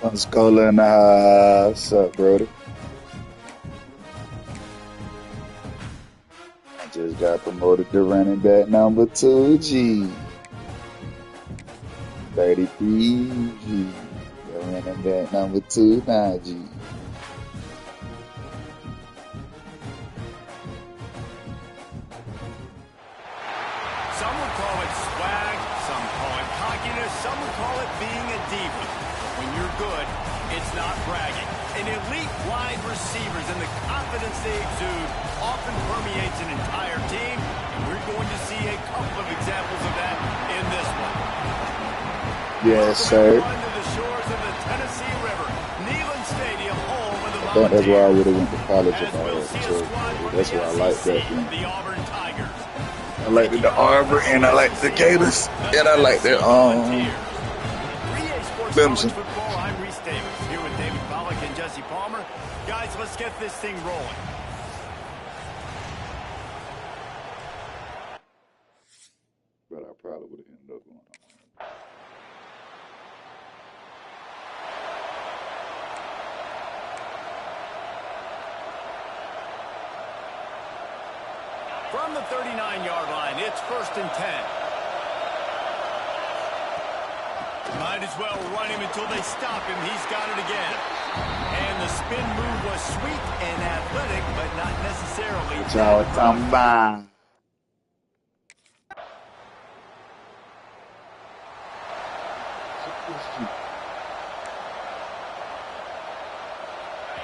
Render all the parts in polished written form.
Scola in the house. What's up, Brody? I just got promoted to running back number 2G. 33G. Running back number 29G. Some would call it swag, some call it cockiness, some would call it being a diva. When you're good, it's not bragging. And elite wide receivers and the confidence they exude often permeates an entire team, and we're going to see a couple of examples of that in this one. Yes, sir. To the shores of the Tennessee River, Neyland Stadium, home of the I think that's why I would have went to college if I we'll had to. That's why I like that game. The Auburn Tigers. I like the Arbor, and I like the Gators, and I like the Clemson. I'm Reese Davis here with David Pollack and Jesse Palmer. Guys, let's get this thing rolling. But I probably would have ended up going on. From the 39-yard line, it's 1st and 10. Might as well run him until they stop him. He's got it again. And the spin move was sweet and athletic, but not necessarily. Ciao, Tamba.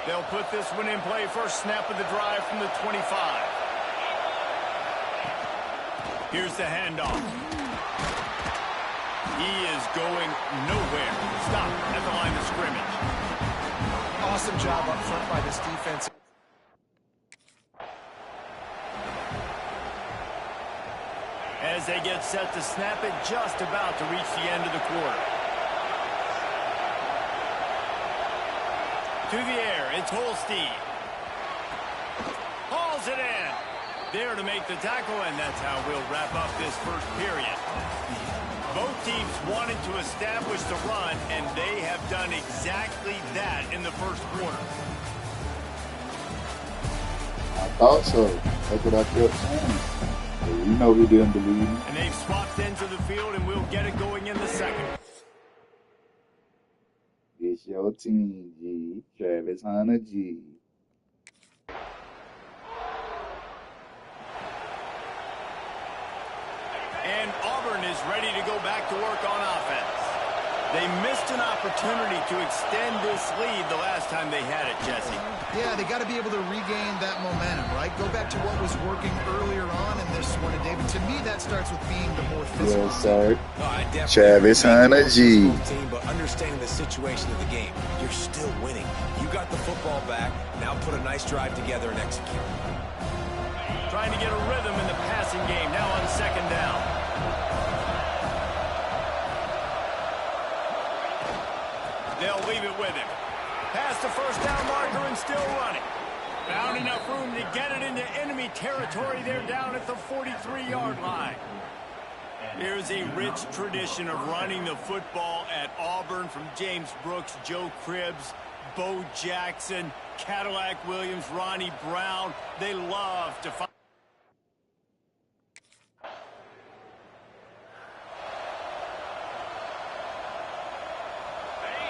They'll put this one in play. First snap of the drive from the 25. Here's the handoff. He is going nowhere. Stop at the line of scrimmage. Awesome job up front by this defense. As they get set to snap it, just about to reach the end of the quarter. To the air, it's Holstein. Hauls it in. There to make the tackle, and that's how we'll wrap up this first period. Both teams wanted to establish the run, and they have done exactly that in the first quarter. I thought so. That's what I kept saying. But you know who didn't believe me. And they've swapped ends of the field, and we'll get it going in the second. It's your team, G. Travis Hunter, G. And Auburn is ready to go back to work on offense. They missed an opportunity to extend this lead the last time they had it, Jesse. Yeah, they got to be able to regain that momentum, right? Go back to what was working earlier on in this one. And David, to me, that starts with being the more physical. Yes, sir. Travis Hunter, G. Team, but understanding the situation of the game, you're still winning. You got the football back. Now put a nice drive together and execute. Trying to get a rhythm in the passing game now on 2nd down. They'll leave it with him. Past the first down marker and still running. Found enough room to get it into enemy territory. They're down at the 43-yard line. There's a rich tradition of running the football at Auburn from James Brooks, Joe Cribbs, Bo Jackson, Cadillac Williams, Ronnie Brown. They love to find.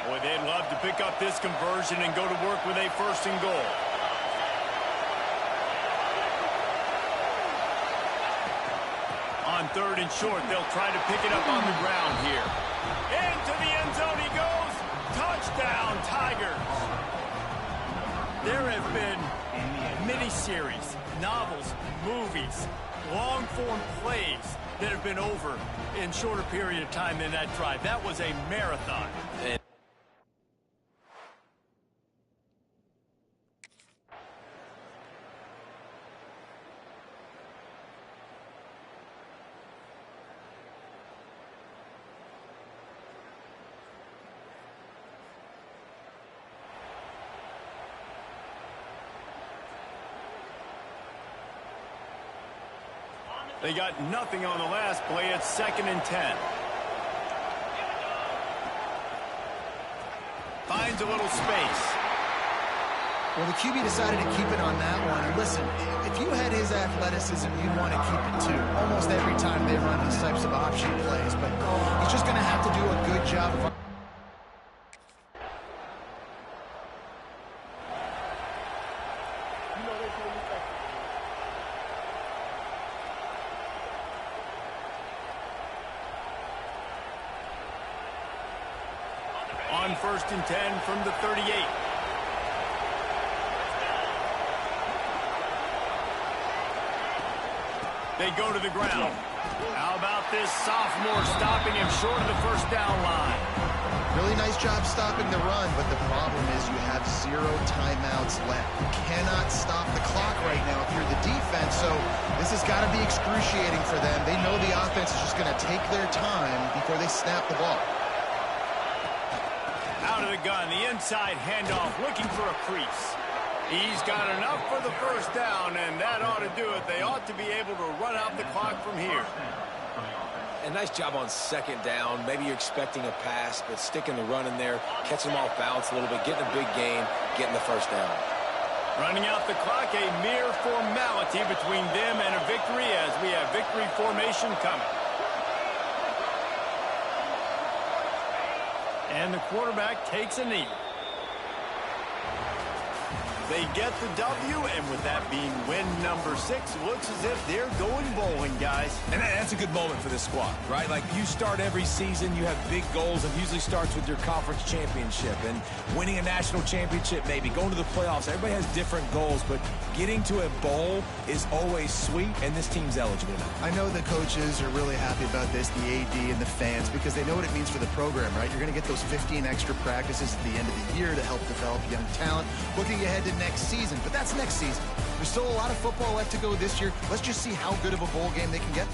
Boy, they'd love to pick up this conversion and go to work with a 1st and goal. On 3rd and short, they'll try to pick it up on the ground here. Into the end zone he goes. Touchdown, Tigers. There have been miniseries, novels, movies, long-form plays that have been over in shorter period of time than that drive. That was a marathon. They got nothing on the last play. It's 2nd and 10. finds a little space. Well, the QB decided to keep it on that one. And listen, if you had his athleticism, you'd want to keep it too. Almost every time they run these types of option plays. But he's just going to have to do a good job of... On 1st and 10 from the 38. They go to the ground. How about this sophomore stopping him short of the first down line? Really nice job stopping the run, but the problem is you have 0 timeouts left. You cannot stop the clock right now if you're the defense, so this has got to be excruciating for them. They know the offense is just going to take their time before they snap the ball. Out of the gun, the inside handoff, looking for a crease. He's got enough for the first down, and that ought to do it. They ought to be able to run out the clock from here. And nice job on 2nd down. Maybe you're expecting a pass, but sticking the run in there, catching them off balance a little bit, getting a big gain, getting the first down. Running out the clock, a mere formality between them and a victory as we have victory formation coming. And the quarterback takes a knee. They get the W, and with that being win number 6, looks as if they're going bowling, guys. And that's a good moment for this squad, right? Like, you start every season, you have big goals. It usually starts with your conference championship and winning a national championship, maybe going to the playoffs. Everybody has different goals, but getting to a bowl is always sweet, and this team's eligible now. I know the coaches are really happy about this, the AD and the fans, because they know what it means for the program, right? You're going to get those 15 extra practices at the end of the year to help develop young talent. Looking ahead to next season, but that's next season. There's still a lot of football left to go this year. Let's just see how good of a bowl game they can get.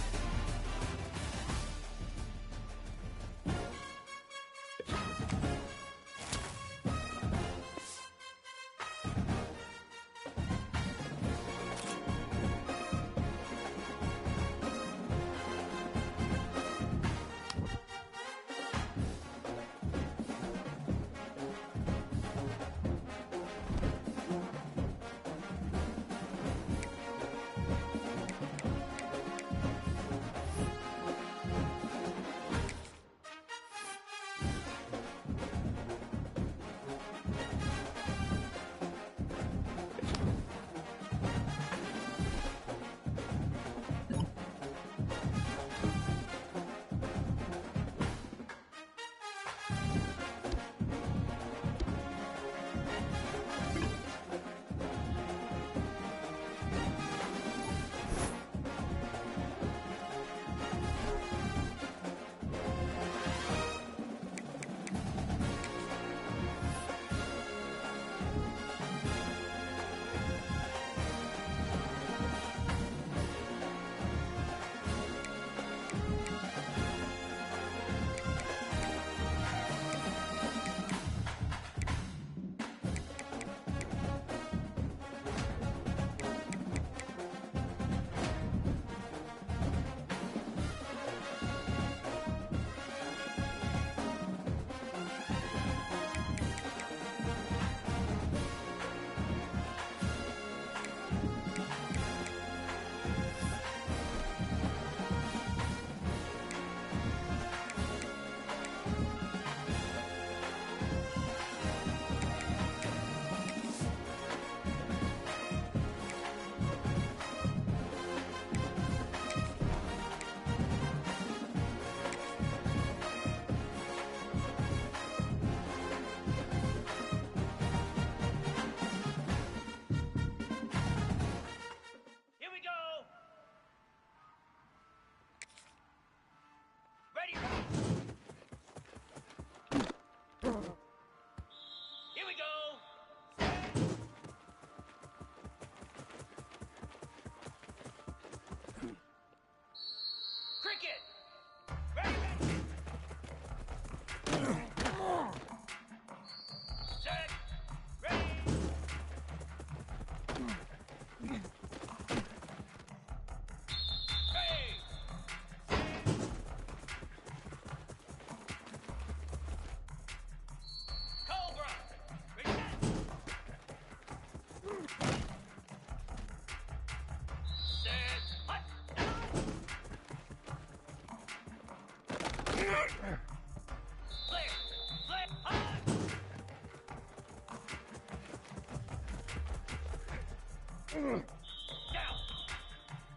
Now.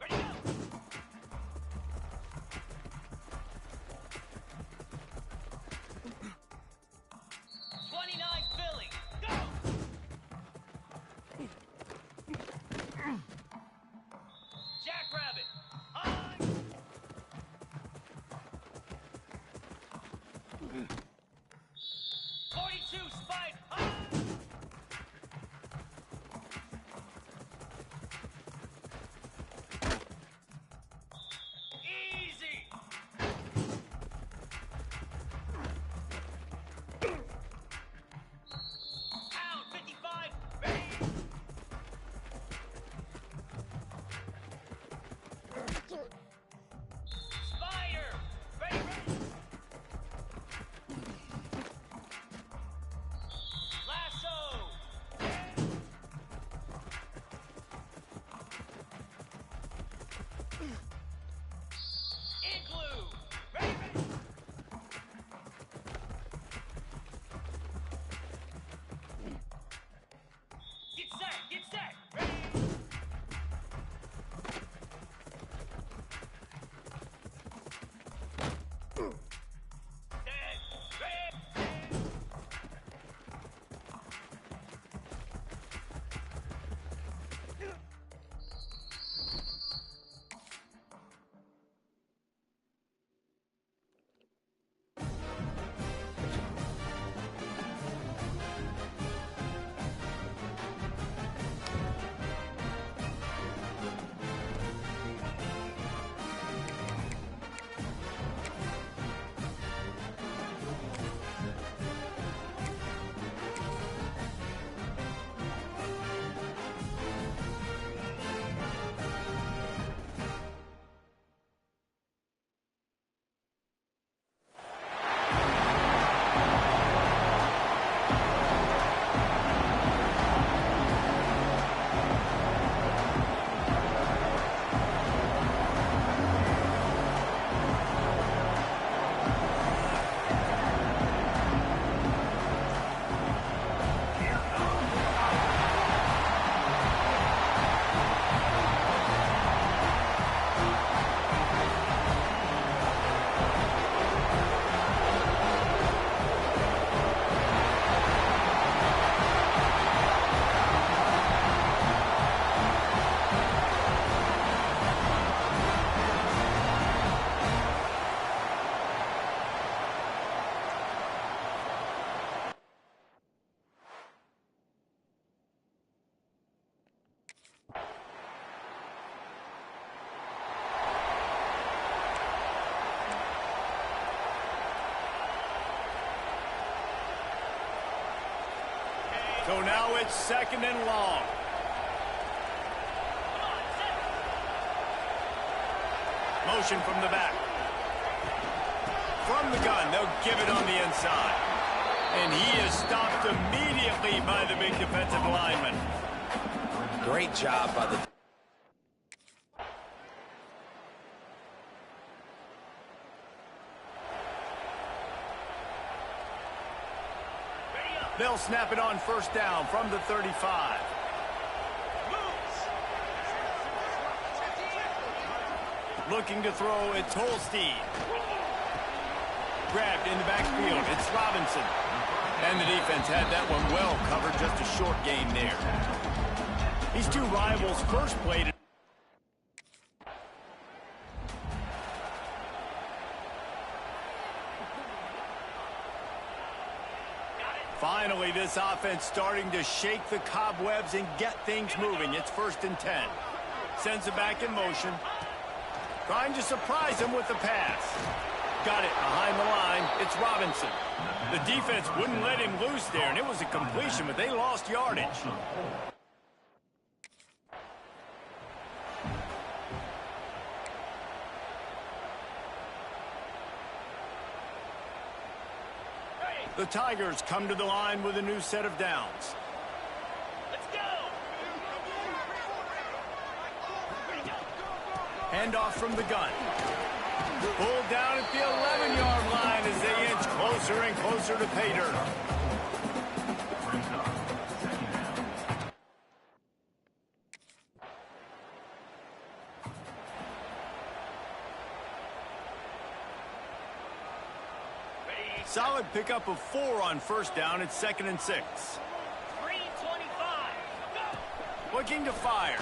Ready, go. 29 Philly. Go. Jackrabbit. High. 42 Spike. High. Easy. Pound 55. Ready. Spider. Ready, ready. Lasso. Igloo. Ready, ready. Get set, get set. Ready. Set, ready. So now it's 2nd and long. Motion from the back. From the gun, they'll give it on the inside. And he is stopped immediately by the big defensive lineman. Great job by the... They'll snap it on 1st down from the 35. Looking to throw, it's Holstein. Grabbed in the backfield, it's Robinson. And the defense had that one well covered, just a short gain there. These two rivals first played... Finally, this offense starting to shake the cobwebs and get things moving. It's 1st and 10. Sends it back in motion. Trying to surprise him with the pass. Got it behind the line. It's Robinson. The defense wouldn't let him loose there, and it was a completion, but they lost yardage. The Tigers come to the line with a new set of downs. Let's go! Handoff from the gun. Pulled down at the 11-yard line as they inch closer and closer to pay dirt. solid pickup of 4 on first down. It's 2nd and 6. 3:25. Looking to fire.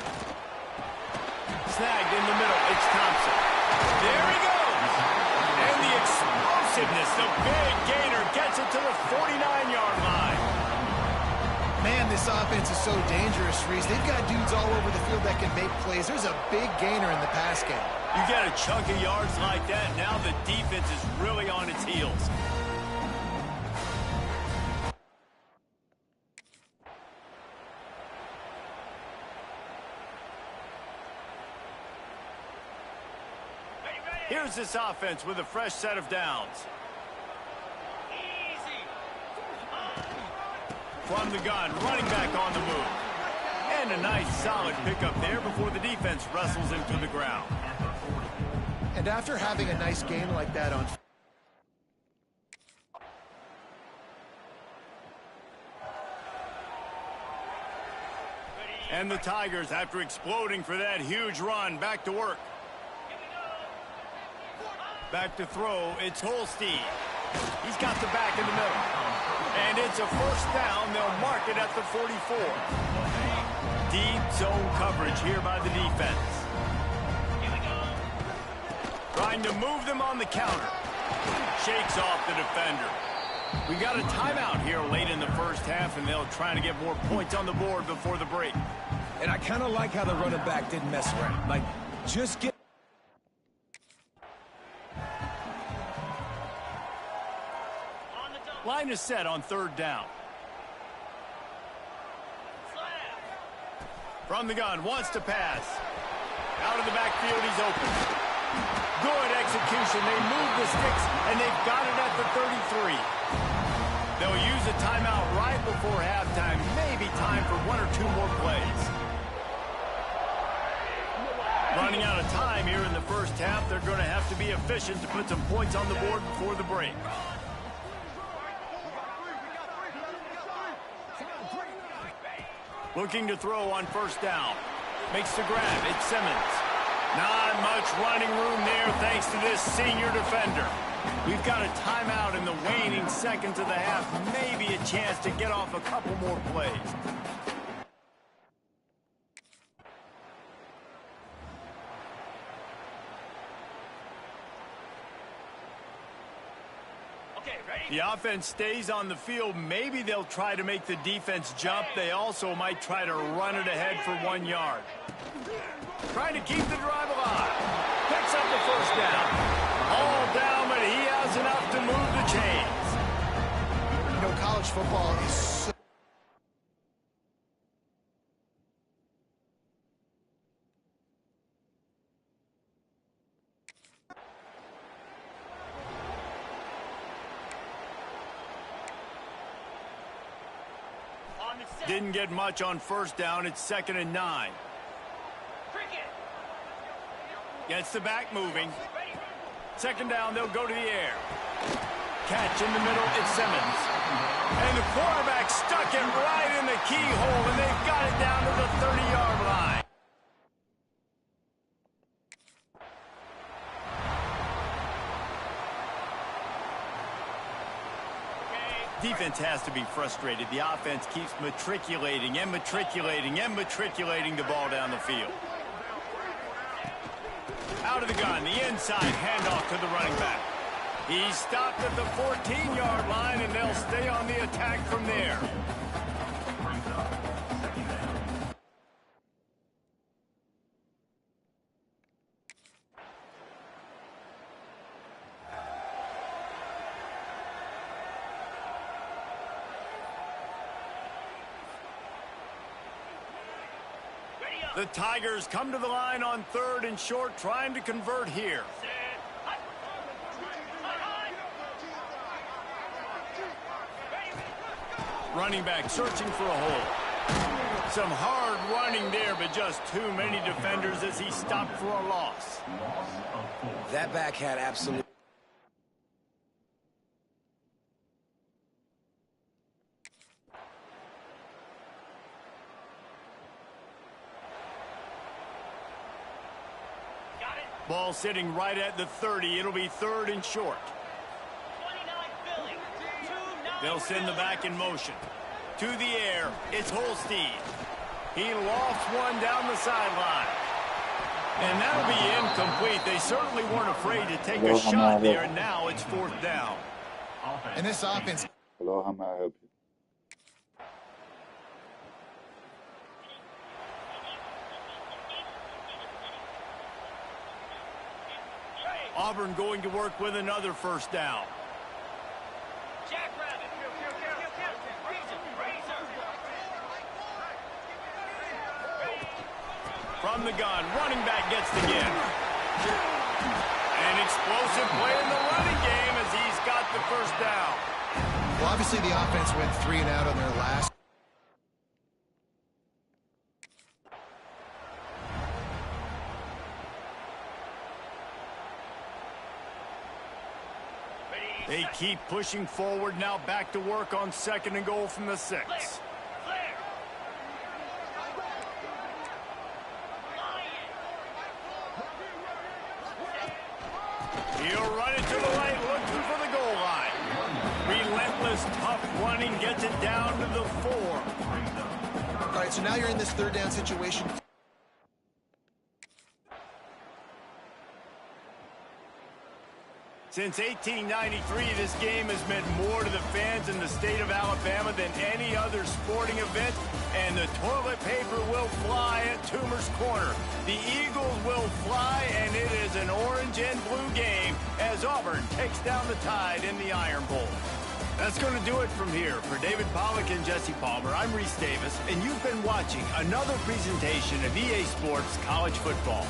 Snagged in the middle. It's Thompson. There he goes. And the explosiveness, the big gainer gets it to the 49-yard line. Man, this offense is so dangerous, Reese. They've got dudes all over the field that can make plays. There's a big gainer in the pass game. You get a chunk of yards like that, now the defense is really on its heels. Here's this offense with a fresh set of downs. From the gun, running back on the move. And a nice solid pickup there before the defense wrestles him to the ground. And after having a nice game like that on... And the Tigers, after exploding for that huge run, back to work. Back to throw, it's Holstein. He's got the back in the middle. And it's a first down. They'll mark it at the 44. Deep zone coverage here by the defense. Trying to move them on the counter. Shakes off the defender. We got a timeout here late in the first half, and they'll try to get more points on the board before the break. And I kind of like how the running back didn't mess around. Like, just get... Line is set on 3rd down. From the gun, wants to pass. Out of the backfield, he's open. Good execution. They move the sticks, and they've got it at the 33. They'll use a timeout right before halftime. Maybe time for 1 or 2 more plays. Running out of time here in the first half. They're going to have to be efficient to put some points on the board before the break. Looking to throw on first down. Makes the grab. It's Simmons. Not much running room there thanks to this senior defender. We've got a timeout in the waning seconds of the half. Maybe a chance to get off a couple more plays. The offense stays on the field. Maybe they'll try to make the defense jump. They also might try to run it ahead for 1 yard. Trying to keep the drive alive. Picks up the first down. All down, but he has enough to move the chains. You know, college football is so... Didn't get much on first down. It's 2nd and 9. Gets the back moving. 2nd down, they'll go to the air. Catch in the middle, it's Simmons. And the quarterback stuck it right in the keyhole, and they've got it down to the 30-yard line. Defense has to be frustrated. The offense keeps matriculating and matriculating and matriculating the ball down the field. Out of the gun, the inside handoff to the running back. He's stopped at the 14-yard line, and they'll stay on the attack from there. The Tigers come to the line on 3rd and short, trying to convert here. Running back searching for a hole. Some hard running there, but just too many defenders as he stopped for a loss. That back had absolute... Ball sitting right at the 30. It'll be 3rd and short. 29 Philly. They'll send the back in motion. To the air, it's Holstein. He lofts one down the sideline. And that'll be incomplete. They certainly weren't afraid to take a shot there, and now it's 4th down. And this offense... Hello, how may I help you? Auburn going to work with another 1st down. Jackrabbit. From the gun, running back gets the give. An explosive play in the running game as he's got the 1st down. Well, obviously the offense went 3 and out on their last. They keep pushing forward, now back to work on 2nd and goal from the 6. He'll run it to the right, looking for the goal line. Relentless, tough running, gets it down to the 4. All right, so now you're in this 3rd down situation. Since 1893, this game has meant more to the fans in the state of Alabama than any other sporting event, and the toilet paper will fly at Toomer's Corner. The Eagles will fly, and it is an orange and blue game as Auburn takes down the Tide in the Iron Bowl. That's going to do it from here. For David Pollack and Jesse Palmer, I'm Reese Davis, and you've been watching another presentation of EA Sports College Football.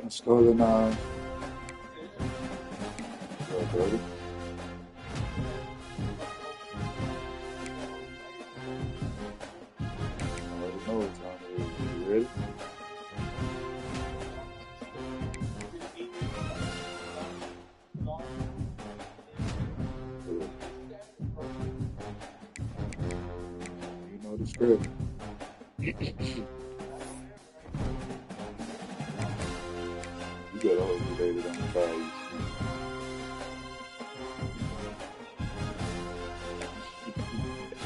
Stolen buddy. I already know what time it is. You ready? You know the script. You better hope you made it on the fire.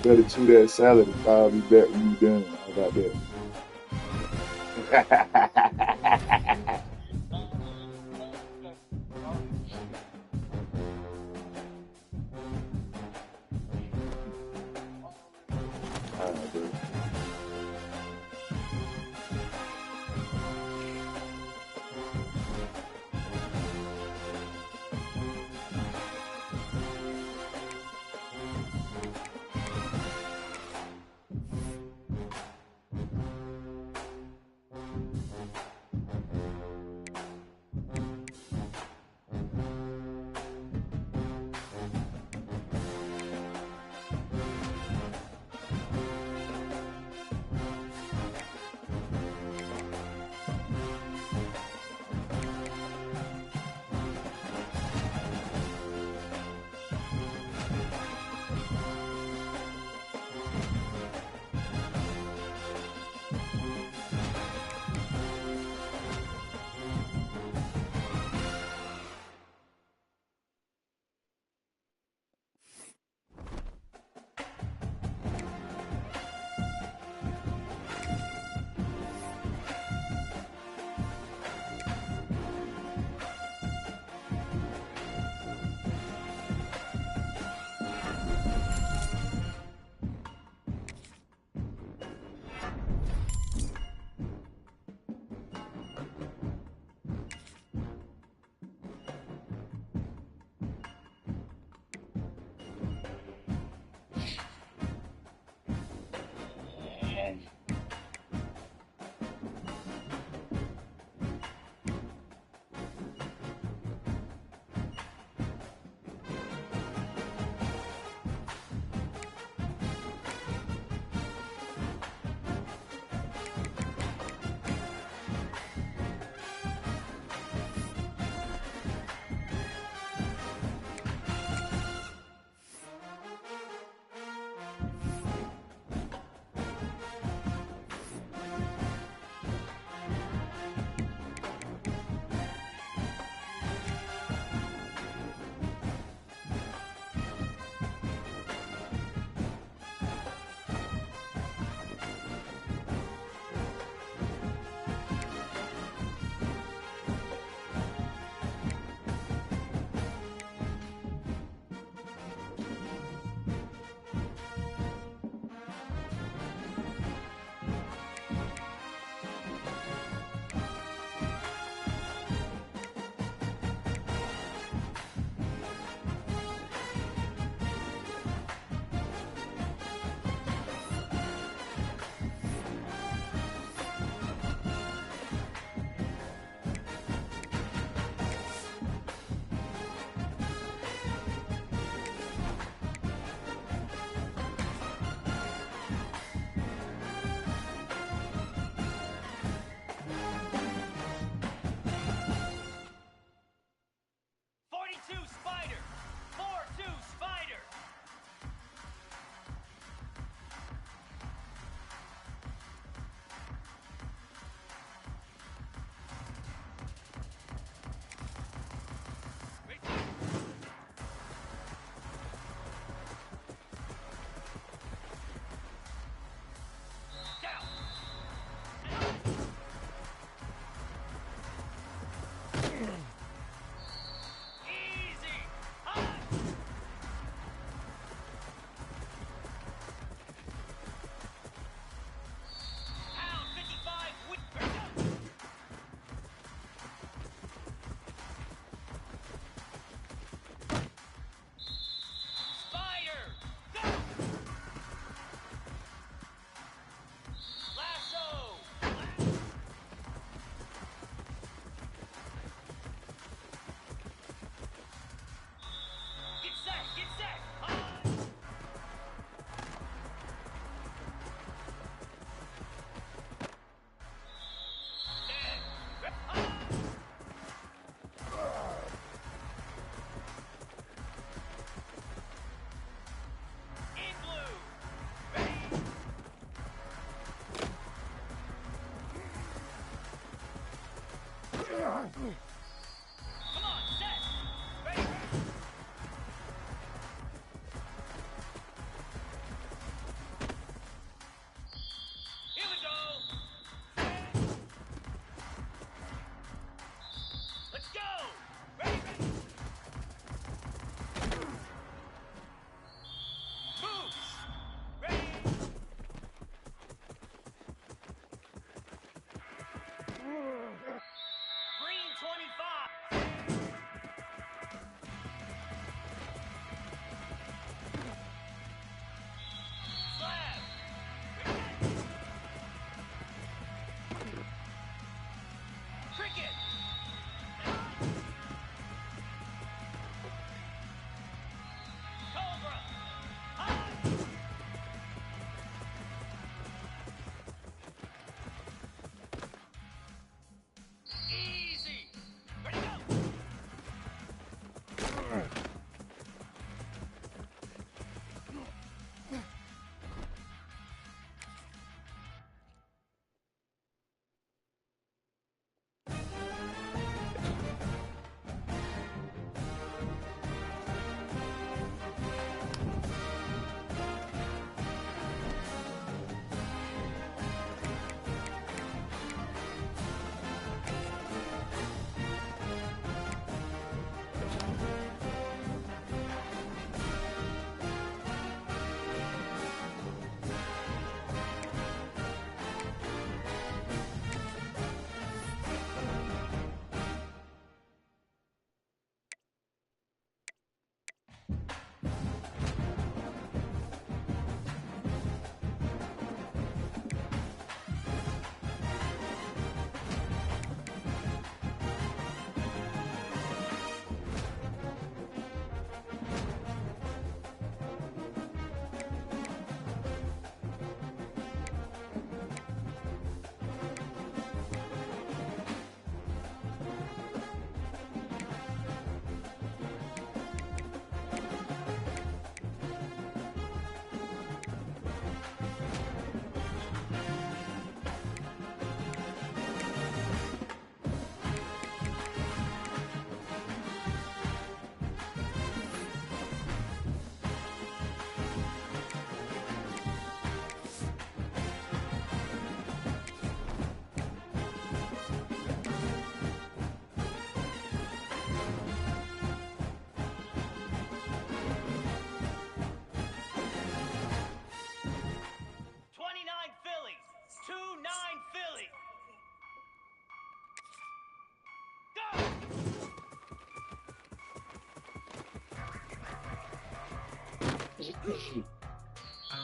Better chew that salad and call me back when you done. How about that? All right, bro.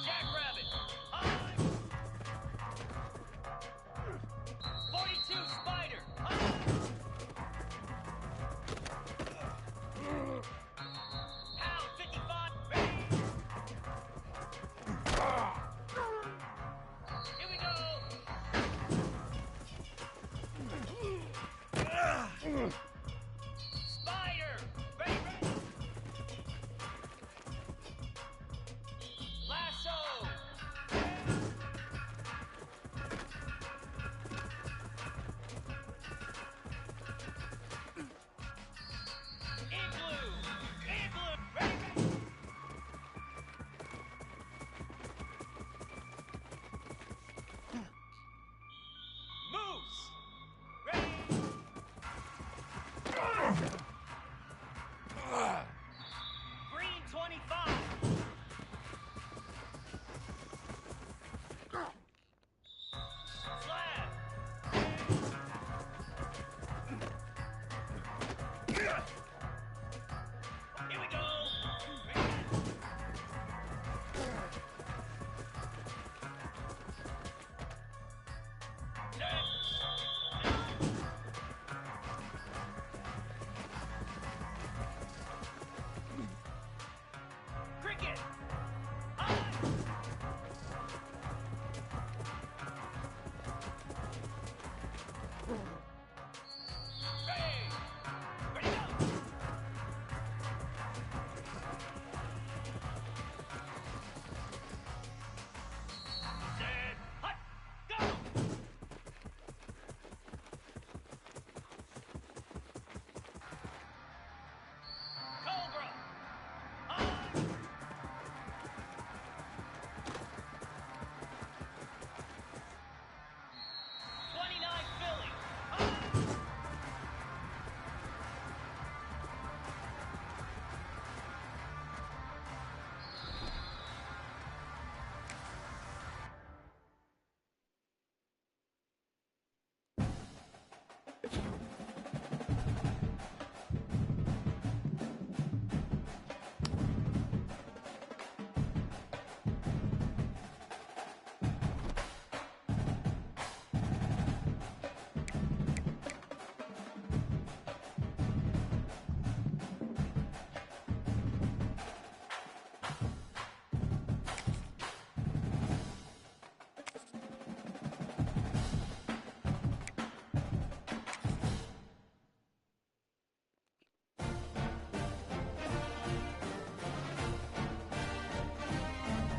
Jackrabbit. High. 42 Spider. High. Pound 55. Ready. Here we go. Spider. Ready, ready. Lasso. Igloo. Igloo. Ready, ready. Moose. Ready. Green 25. Slab. Here we go. Cricket. High. Ready. Ready, go. Set. Hut. Go. Cobra. High. 29 Philly. High.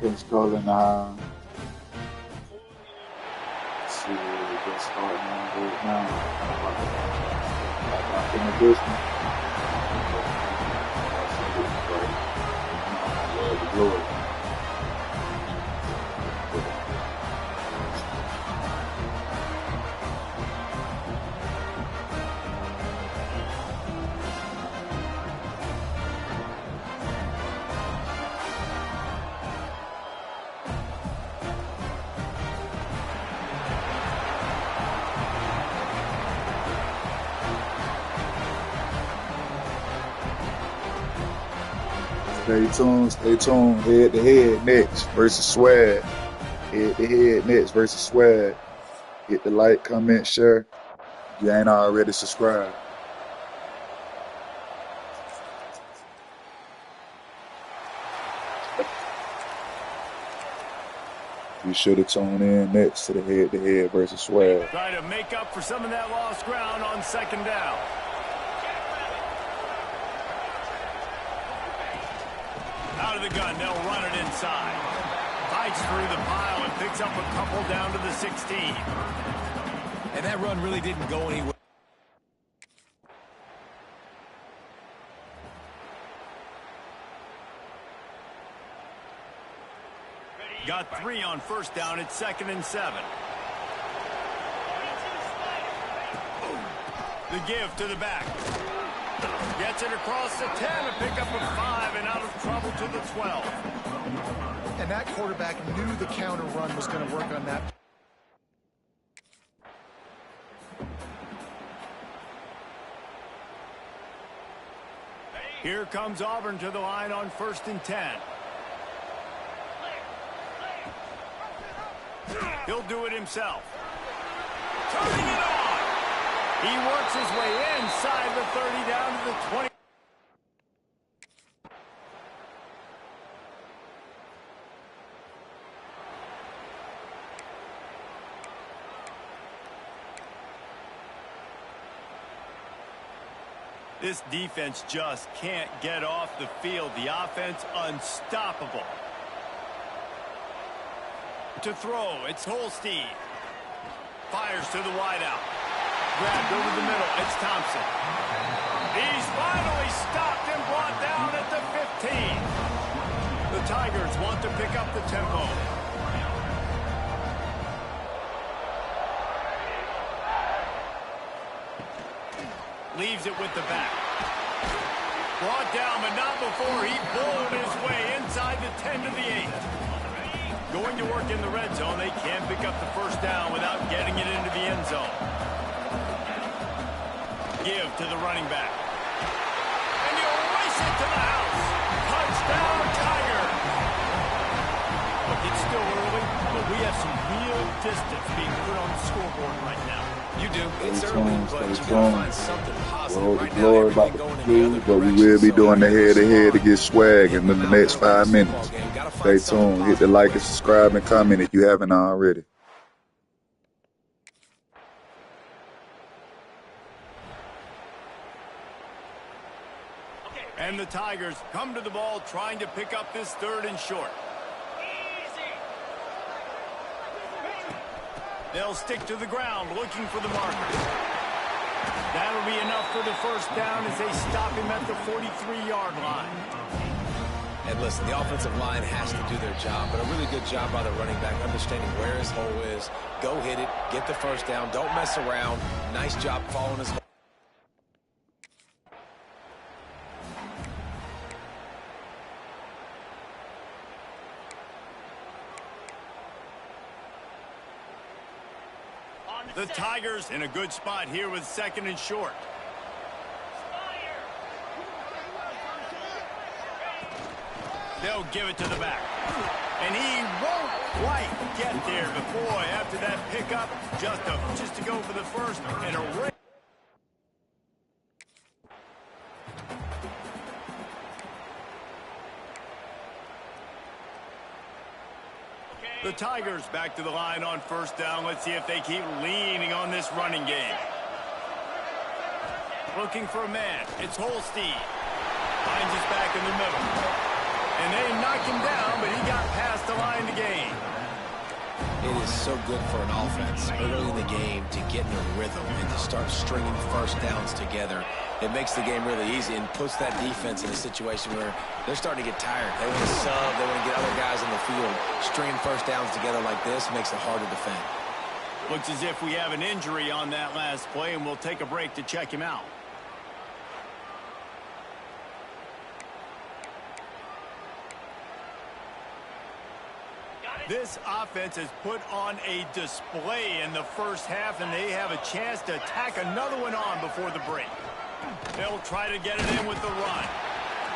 It's calling see we're just starting on right now. Back in the business. Lord the glory. Stay tuned. Head to head next versus Swag. Head to head next versus Swag. Hit the like, comment, share. If you ain't already subscribed. Be sure to tune in next to the head to head versus Swag. Trying to make up for some of that lost ground on second down. Out of the gun, they'll run it inside. Fights through the pile and picks up a couple down to the 16. And that run really didn't go anywhere. Got 3 on first down at 2nd and 7. The give to the back. Gets it across the 10, a pickup of 5, and out of trouble to the 12. And that quarterback knew the counter run was going to work on that. Here comes Auburn to the line on 1st and 10. He'll do it himself. Turning it on. He works his way inside the 30 down to the 20. This defense just can't get off the field. The offense unstoppable. To throw, it's Holstein. Fires to the wideout. Grabbed over the middle, it's Thompson. He's finally stopped and brought down at the 15. The Tigers want to pick up the tempo. Leaves it with the back. Brought down, but not before he pulled his way inside the 10 to the 8. Going to work in the red zone. They can't pick up the first down without getting it into the end zone. Give to the running back. And he'll race it to the house. Touchdown, Tigers. Look, it's still early, but we have some real distance being put on the scoreboard right now. You do. It's early, but you gotta find something positive. Well, Right the now, Lord about everything to going in the other conclude, but we direction. will be So doing the after head-to-head to this get swag in the long, next 5 football minutes. game, gotta Stay find something tuned. Hit the positive. like and subscribe and comment if you haven't already. And the Tigers come to the ball trying to pick up this 3rd and short. They'll stick to the ground looking for the marker. That'll be enough for the first down as they stop him at the 43-yard line. And listen, the offensive line has to do their job, but a really good job by the running back understanding where his hole is. Go hit it, get the first down, don't mess around. Nice job following his hole. The Tigers in a good spot here with 2nd and short. They'll give it to the back. And he won't quite get there. But boy, after that pickup, just to go for the first and a race. The Tigers back to the line on 1st down. Let's see if they keep leaning on this running game. Looking for a man. It's Holstein. Finds his back in the middle. And they knock him down, but he got past the line to gain. It is so good for an offense early in the game to get in a rhythm and to start stringing first downs together. It makes the game really easy and puts that defense in a situation where they're starting to get tired. They want to sub. They want to get other guys in the field. Stringing first downs together like this makes it hard to defend. Looks as if we have an injury on that last play, and we'll take a break to check him out. This offense has put on a display in the first half, and they have a chance to tack another one on before the break. They'll try to get it in with the run.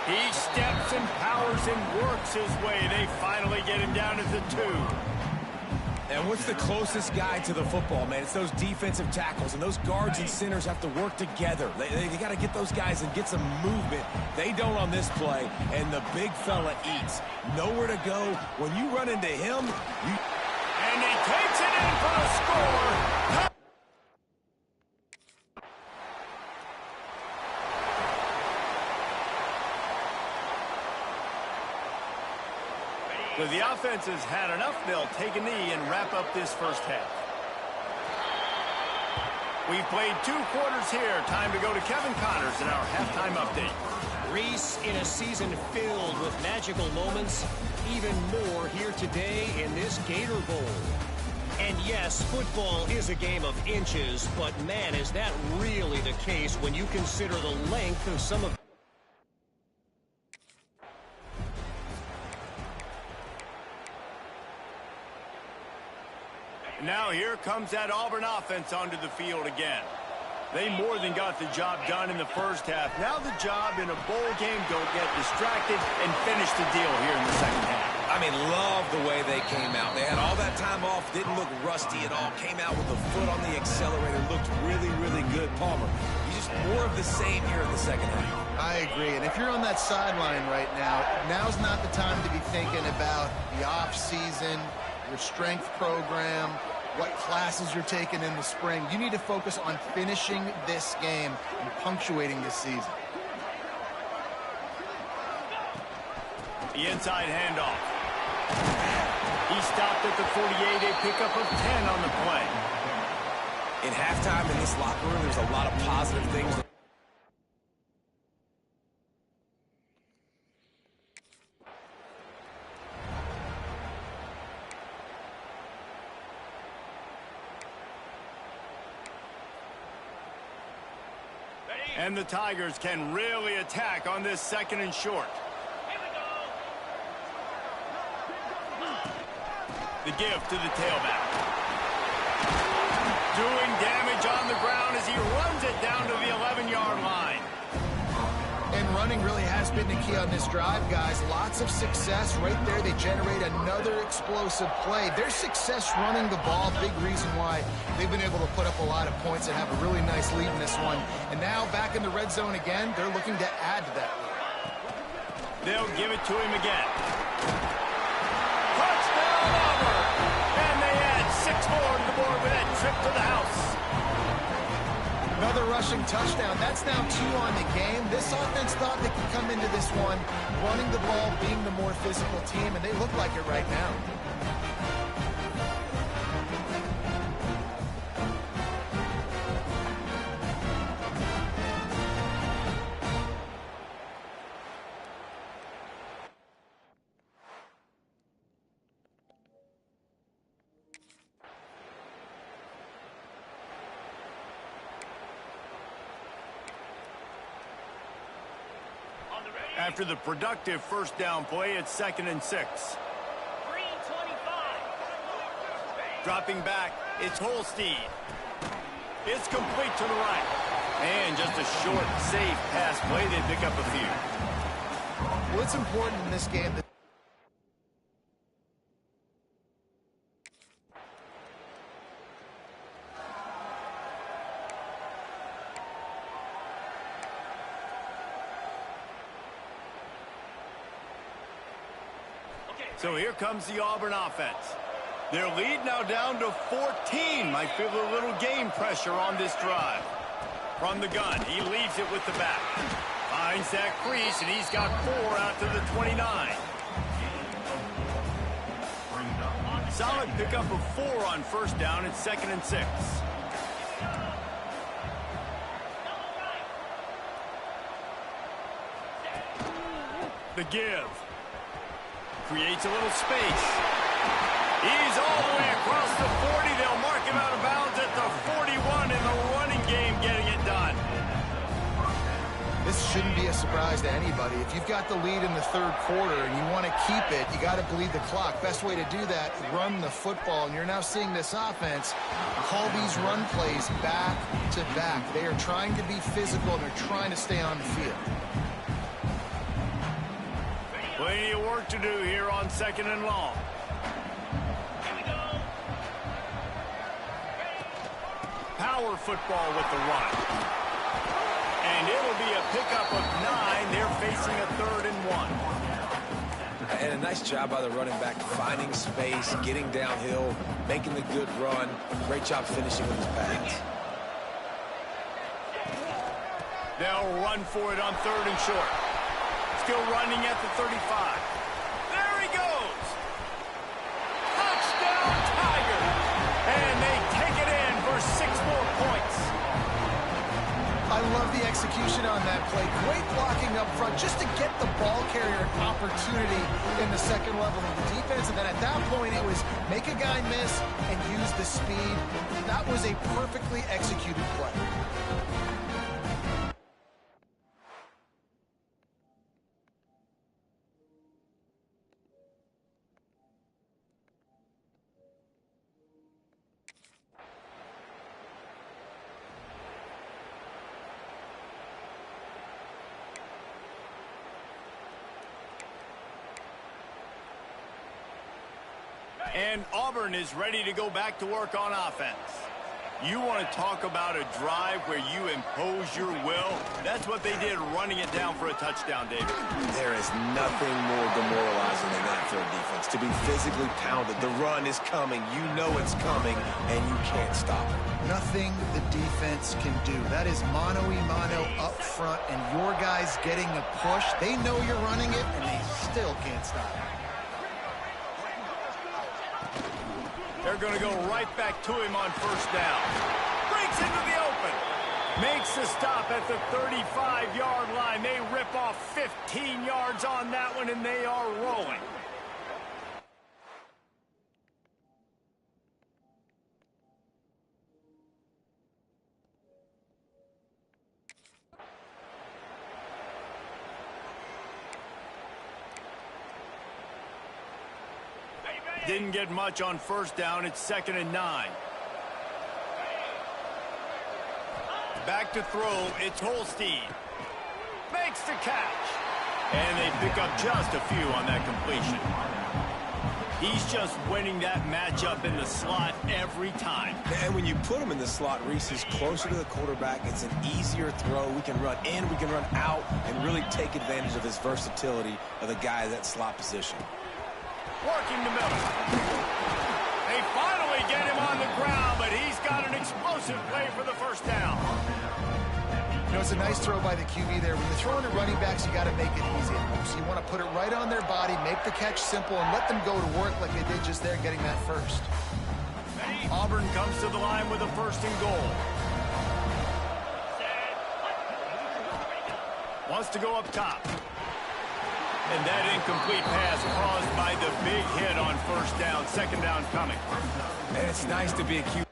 He steps and powers and works his way. They finally get him down to the 2. And what's the closest guy to the football, man? It's those defensive tackles, and those guards and centers have to work together. They got to get those guys and get some movement. They don't on this play, and the big fella eats. Nowhere to go. When you run into him, And he takes it in for the score. So the offense has had enough. They'll take a knee and wrap up this first half. We've played 2 quarters here. Time to go to Kevin Connors in our halftime update. Reese, in a season filled with magical moments, even more here today in this Gator Bowl. And yes, football is a game of inches, but man, is that really the case when you consider the length of some of... Now here comes that Auburn offense onto the field again. They more than got the job done in the first half. Now the job in a bowl game, don't get distracted and finish the deal here in the second half. I mean, love the way they came out. They had all that time off, didn't look rusty at all, came out with a foot on the accelerator, looked really, really good. Palmer, you just more of the same here in the second half. I agree, and if you're on that sideline right now, now's not the time to be thinking about the off-season, your strength program, what classes you're taking in the spring. You need to focus on finishing this game and punctuating this season. The inside handoff. He stopped at the 48, a pickup of 10 on the play. In halftime in this locker room, there's a lot of positive things. And the Tigers can really attack on this second and short. Here we go. The give to the tailback. Doing damage on the ground as he runs it down to the 11-yard line. And running really has been the key on this drive, guys. Lots of success right there. They generate another explosive play. Their success running the ball, big reason why they've been able to put up a lot of points and have a really nice lead in this one. And now back in the red zone again, they're looking to add to that lead. They'll give it to him again. Touchdown, Auburn! And they add 6 more to the board with that trip to the house. Another rushing touchdown. That's now 2 on the game. This offense thought they could come into this one running the ball, being the more physical team, and they look like it right now. After the productive first down play, it's 2nd and 6. 3:25. Dropping back, it's Holstein. It's complete to the right. And just a short, safe pass play. They pick up a few. Well, it's important in this game that So here comes the Auburn offense. Their lead now down to 14. Might feel a little game pressure on this drive. From the gun, he leaves it with the back. Finds that crease, and he's got 4 out to the 29. Solid pickup of 4 on first down. It's 2nd and 6. The give. Creates a little space. He's all the way across the 40. They'll mark him out of bounds at the 41 in the running game, getting it done. this shouldn't be a surprise to anybody. If you've got the lead in the third quarter and you want to keep it, you got to bleed the clock. Best way to do that, run the football. And you're now seeing this offense call these run plays back to back. They are trying to be physical, and they're trying to stay on the field. Plenty of work to do here on 2nd and long. Here we go. Power football with the run. And it'll be a pickup of 9. They're facing a 3rd and 1. And a nice job by the running back, finding space, getting downhill, making the good run. Great job finishing with his pass. They'll run for it on 3rd and short. Still running at the 35. There he goes. Touchdown, Tiger. And they take it in for 6 more points. I love the execution on that play. Great blocking up front just to get the ball carrier an opportunity in the second level of the defense. And then at that point, it was make a guy miss and use the speed. That was a perfectly executed play. And Auburn is ready to go back to work on offense. You want to talk about a drive where you impose your will? That's what they did, running it down for a touchdown, David. There is nothing more demoralizing than that for a defense. To be physically pounded. The run is coming. You know it's coming, and you can't stop it. Nothing the defense can do. That is mano-a-mano up front, and your guys getting a push. They know you're running it, and they still can't stop it. They're going to go right back to him on first down. Breaks into the open. Makes the stop at the 35-yard line. They rip off 15 yards on that one, and they are rolling. Didn't get much on first down. It's 2nd and 9. Back to throw. It's Holstein. Makes the catch. And they pick up just a few on that completion. He's just winning that matchup in the slot every time. And when you put him in the slot, Reese is closer to the quarterback. It's an easier throw. We can run in, we can run out, and really take advantage of his versatility of the guy in that slot position. Working the middle. They finally get him on the ground, but he's got an explosive play for the first down. You know, it's a nice throw by the QB there. When you're throwing to running backs, you got to make it easy. So you want to put it right on their body, make the catch simple, and let them go to work like they did just there, getting that first. Auburn comes to the line with a 1st and goal. Wants to go up top. And that incomplete pass caused by the big hit on first down. 2nd down coming. And it's nice to be a QB.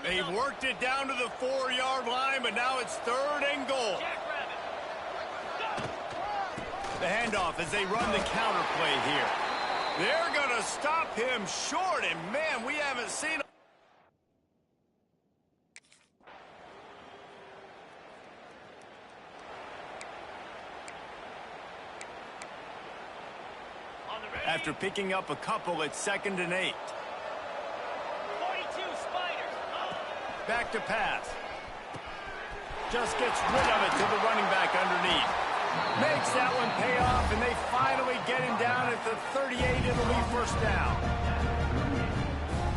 They've worked it down to the 4-yard line, but now it's 3rd and goal. The handoff as they run the counter play here. They're going to stop him short, and man, we haven't seen him. After picking up a couple at 2nd and 8. 42 Spiders. Back to pass. Just gets rid of it to the running back underneath. Makes that one pay off, and they finally get him down at the 38. It'll be first down.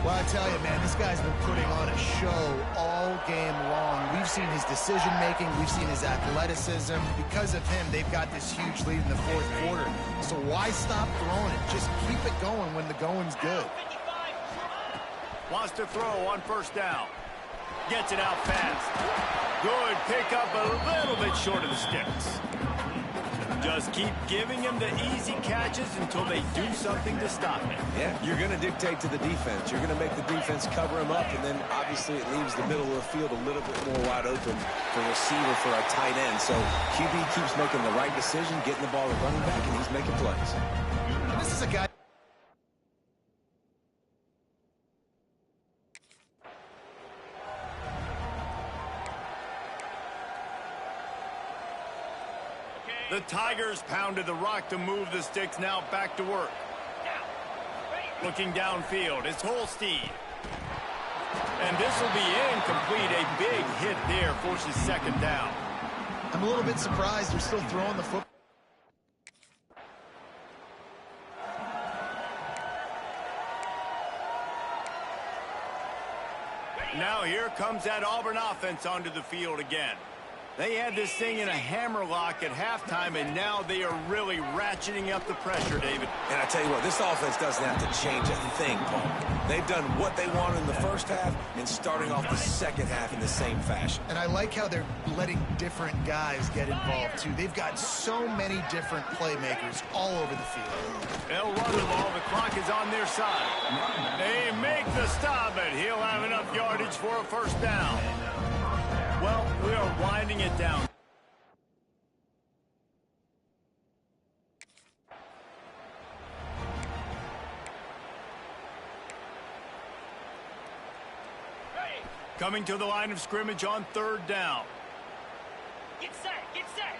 Well, I tell you, man, this guy's been putting on a show all game long. We've seen his decision-making. We've seen his athleticism. Because of him, they've got this huge lead in the 4th quarter. So why stop throwing it? Just keep it going when the going's good. Wants to throw on first down. Gets it out fast. Good pickup, a little bit short of the sticks. Just keep giving him the easy catches until they do something to stop it. Yeah, you're going to dictate to the defense. You're going to make the defense cover him up, and then obviously it leaves the middle of the field a little bit more wide open for receiver for our tight end. So QB keeps making the right decision, getting the ball to running back, and he's making plays. This is a guy. The Tigers pounded the rock to move the sticks. Now back to work. Looking downfield, it's Holstein. And this will be incomplete. A big hit there forces 2nd down. I'm a little bit surprised they're still throwing the football. Now here comes that Auburn offense onto the field again. They had this thing in a hammerlock at halftime, and now they are really ratcheting up the pressure, David. And I tell you what, this offense doesn't have to change a thing, Paul. They've done what they wanted in the first half and starting off the second half in the same fashion. And I like how they're letting different guys get involved, too. They've got so many different playmakers all over the field. They'll run the ball. The clock is on their side. They make the stop, but he'll have enough yardage for a first down. Well, we are winding it down. Coming to the line of scrimmage on 3rd down. Get set, get set.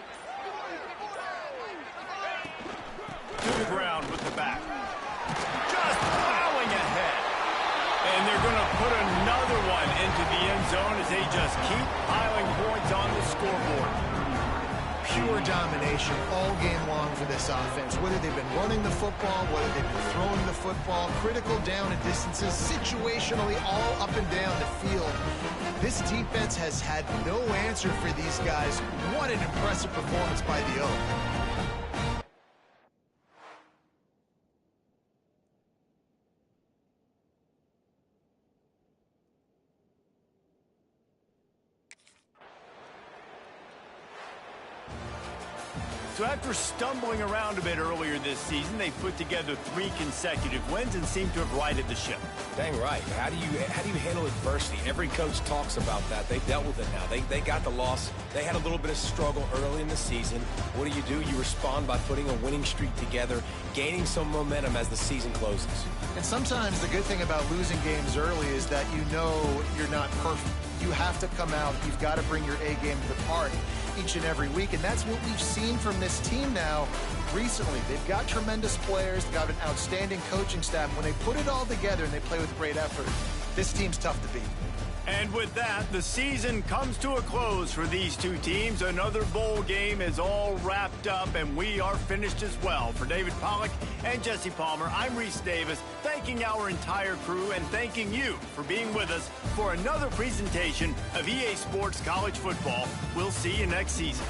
To the ground with the back. Just plowing ahead. And they're going to put another one into the end zone as they just keep piling points on the scoreboard. Pure domination all game long for this offense. Whether they've been running the football, whether they've been throwing the football, critical down and distances, situationally all up and down the field. This defense has had no answer for these guys. What an impressive performance by the O. So after stumbling around a bit earlier this season, they put together 3 consecutive wins and seem to have righted the ship. Dang right. How do you handle adversity? Every coach talks about that. They dealt with it now. They got the loss. They had a little bit of struggle early in the season. What do? You respond by putting a winning streak together, gaining some momentum as the season closes. And sometimes the good thing about losing games early is that you know you're not perfect. You have to come out. You've got to bring your A game to the park each and every week, and that's what we've seen from this team now recently. They've got tremendous players. They've got an outstanding coaching staff. When they put it all together and they play with great effort, this team's tough to beat. And with that, the season comes to a close for these two teams. Another bowl game is all wrapped up, and we are finished as well. For David Pollack and Jesse Palmer, I'm Reese Davis, thanking our entire crew and thanking you for being with us for another presentation of EA Sports College Football. We'll see you next season.